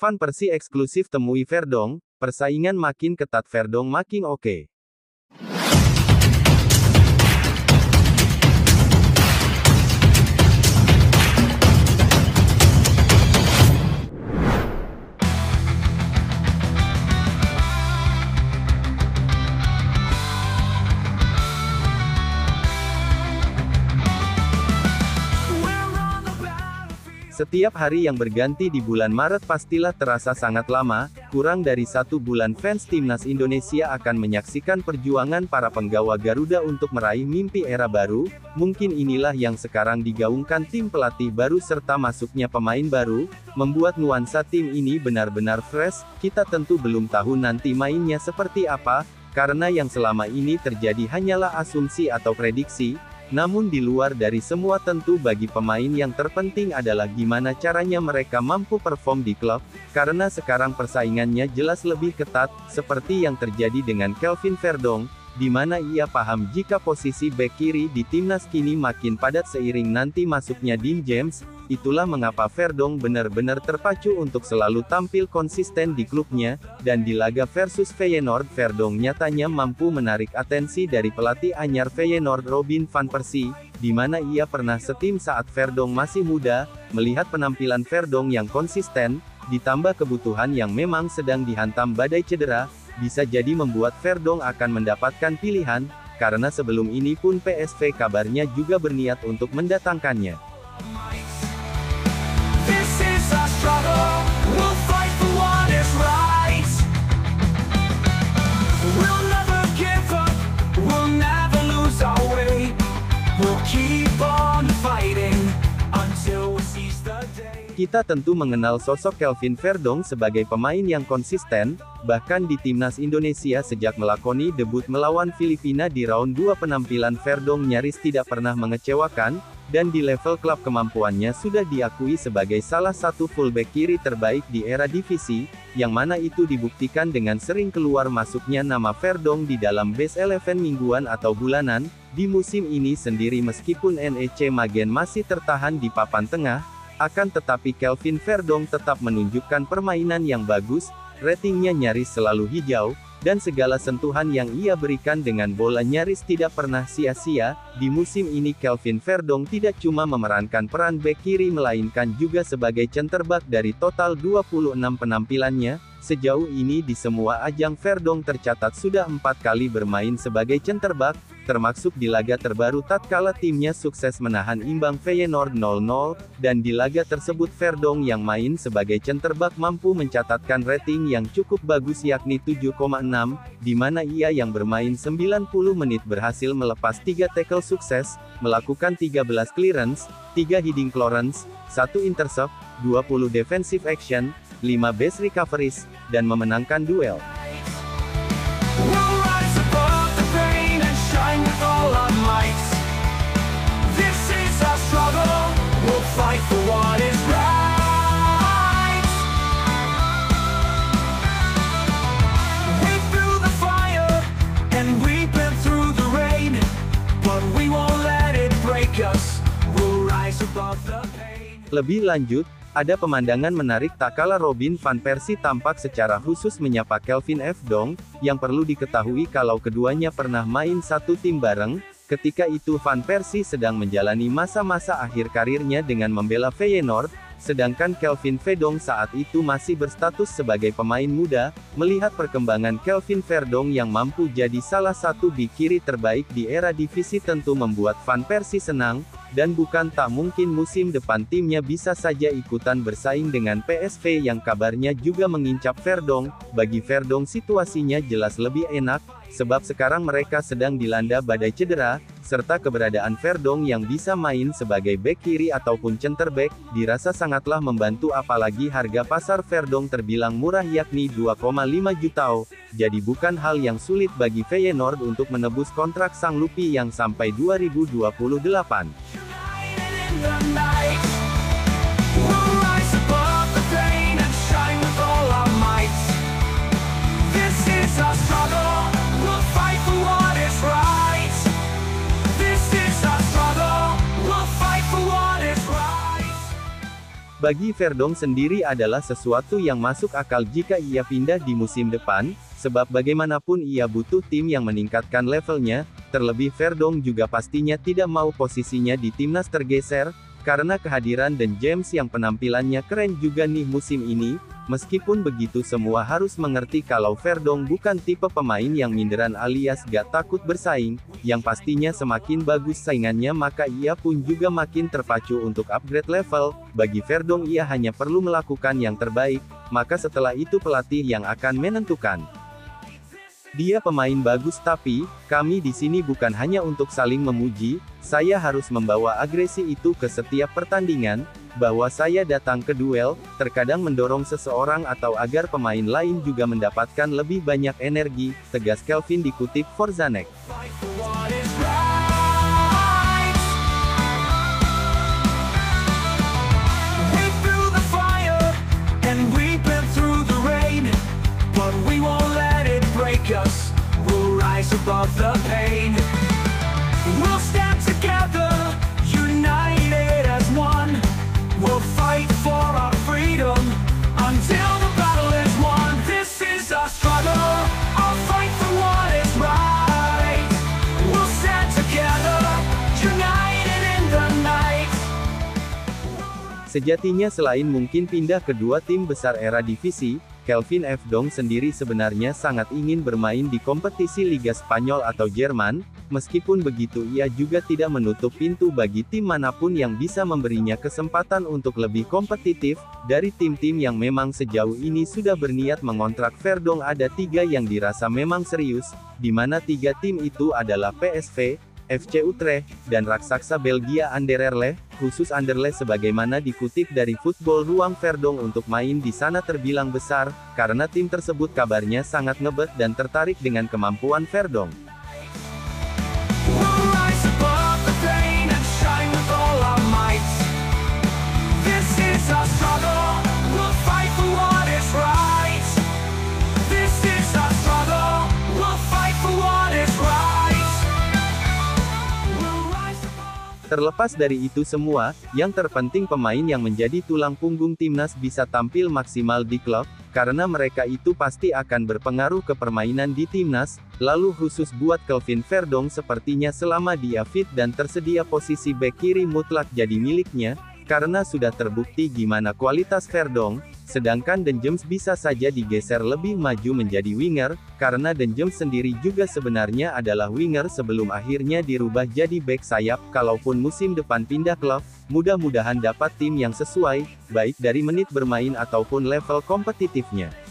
Van Persie eksklusif temui Verdong, persaingan makin ketat, Verdong makin oke. Setiap hari yang berganti di bulan Maret pastilah terasa sangat lama. Kurang dari 1 bulan fans timnas Indonesia akan menyaksikan perjuangan para penggawa Garuda untuk meraih mimpi era baru. Mungkin inilah yang sekarang digaungkan tim pelatih baru serta masuknya pemain baru, membuat nuansa tim ini benar-benar fresh. Kita tentu belum tahu nanti mainnya seperti apa, karena yang selama ini terjadi hanyalah asumsi atau prediksi. Namun di luar dari semua tentu bagi pemain yang terpenting adalah gimana caranya mereka mampu perform di klub, karena sekarang persaingannya jelas lebih ketat, seperti yang terjadi dengan Kelvin Verdong, di mana ia paham jika posisi bek kiri di timnas kini makin padat seiring nanti masuknya Dean James. Itulah mengapa Verdong benar-benar terpacu untuk selalu tampil konsisten di klubnya, dan di laga versus Feyenoord Verdong nyatanya mampu menarik atensi dari pelatih anyar Feyenoord Robin van Persie, di mana ia pernah setim saat Verdong masih muda. Melihat penampilan Verdong yang konsisten, ditambah kebutuhan yang memang sedang dihantam badai cedera, bisa jadi membuat Verdong akan mendapatkan pilihan, karena sebelum ini pun PSV kabarnya juga berniat untuk mendatangkannya. Kita tentu mengenal sosok Kelvin Verdong sebagai pemain yang konsisten, bahkan di timnas Indonesia sejak melakoni debut melawan Filipina di round 2 penampilan Verdong nyaris tidak pernah mengecewakan, dan di level klub kemampuannya sudah diakui sebagai salah satu fullback kiri terbaik di era divisi, yang mana itu dibuktikan dengan sering keluar masuknya nama Verdong di dalam base 11 mingguan atau bulanan. Di musim ini sendiri meskipun NEC Magen masih tertahan di papan tengah, akan tetapi Kelvin Verdong tetap menunjukkan permainan yang bagus, ratingnya nyaris selalu hijau, dan segala sentuhan yang ia berikan dengan bola nyaris tidak pernah sia-sia. Di musim ini Kelvin Verdong tidak cuma memerankan peran bek kiri melainkan juga sebagai center back. Dari total 26 penampilannya, sejauh ini di semua ajang Verdong tercatat sudah 4 kali bermain sebagai center back, termasuk di laga terbaru tatkala timnya sukses menahan imbang Feyenoord 0-0, dan di laga tersebut Verdong yang main sebagai center back mampu mencatatkan rating yang cukup bagus yakni 7,6, di mana ia yang bermain 90 menit berhasil melepas 3 tackle sukses, melakukan 13 clearance, 3 heading clearance, 1 intercept, 20 defensive action, 5 base recoveries, dan memenangkan duel. Lebih lanjut, ada pemandangan menarik tak kala Robin van Persie tampak secara khusus menyapa Kelvin Verdong, yang perlu diketahui kalau keduanya pernah main satu tim bareng. Ketika itu Van Persie sedang menjalani masa-masa akhir karirnya dengan membela Feyenoord, sedangkan Kelvin Verdong saat itu masih berstatus sebagai pemain muda. Melihat perkembangan Kelvin Verdong yang mampu jadi salah satu bek kiri terbaik di era divisi tentu membuat Van Persie senang, dan bukan tak mungkin musim depan timnya bisa saja ikutan bersaing dengan PSV yang kabarnya juga mengincar Verdong. Bagi Verdong situasinya jelas lebih enak, sebab sekarang mereka sedang dilanda badai cedera, serta keberadaan Verdong yang bisa main sebagai bek kiri ataupun center back, dirasa sangatlah membantu apalagi harga pasar Verdong terbilang murah yakni 2,5 juta. Jadi bukan hal yang sulit bagi Feyenoord untuk menebus kontrak sang Lupi yang sampai 2028. Bagi Verdong sendiri adalah sesuatu yang masuk akal jika ia pindah di musim depan, sebab bagaimanapun ia butuh tim yang meningkatkan levelnya, terlebih Verdong juga pastinya tidak mau posisinya di timnas tergeser, karena kehadiran Dan James yang penampilannya keren juga nih musim ini. Meskipun begitu semua harus mengerti kalau Verdong bukan tipe pemain yang minderan alias gak takut bersaing, yang pastinya semakin bagus saingannya maka ia pun juga makin terpacu untuk upgrade level. Bagi Verdong ia hanya perlu melakukan yang terbaik, maka setelah itu pelatih yang akan menentukan. Dia pemain bagus tapi, kami di sini bukan hanya untuk saling memuji, saya harus membawa agresi itu ke setiap pertandingan, bahwa saya datang ke duel, terkadang mendorong seseorang atau agar pemain lain juga mendapatkan lebih banyak energi, tegas Kelvin dikutip Forzanek. Above the pain, we'll stand together, united as one. We'll fight for our freedom until the battle is won. This is our struggle, I'll fight for what is right. We'll stand together, united in the night. Sejatinya selain mungkin pindah ke dua tim besar era divisi, Kelvin Verdong sendiri sebenarnya sangat ingin bermain di kompetisi Liga Spanyol atau Jerman. Meskipun begitu ia juga tidak menutup pintu bagi tim manapun yang bisa memberinya kesempatan untuk lebih kompetitif. Dari tim-tim yang memang sejauh ini sudah berniat mengontrak Verdong ada 3 yang dirasa memang serius, di mana 3 tim itu adalah PSV, FC Utrecht, dan raksasa Belgia Anderlecht. Khusus Anderlecht sebagaimana dikutip dari Football Ruang Verdong untuk main di sana terbilang besar, karena tim tersebut kabarnya sangat ngebet dan tertarik dengan kemampuan Verdong. Terlepas dari itu semua, yang terpenting pemain yang menjadi tulang punggung timnas bisa tampil maksimal di klub, karena mereka itu pasti akan berpengaruh ke permainan di timnas. Lalu khusus buat Kelvin Verdong sepertinya selama dia fit dan tersedia posisi bek kiri mutlak jadi miliknya, karena sudah terbukti gimana kualitas Verdong. Sedangkan Dan James bisa saja digeser lebih maju menjadi winger, karena Dan James sendiri juga sebenarnya adalah winger sebelum akhirnya dirubah jadi bek sayap. Kalaupun musim depan pindah klub, mudah-mudahan dapat tim yang sesuai, baik dari menit bermain ataupun level kompetitifnya.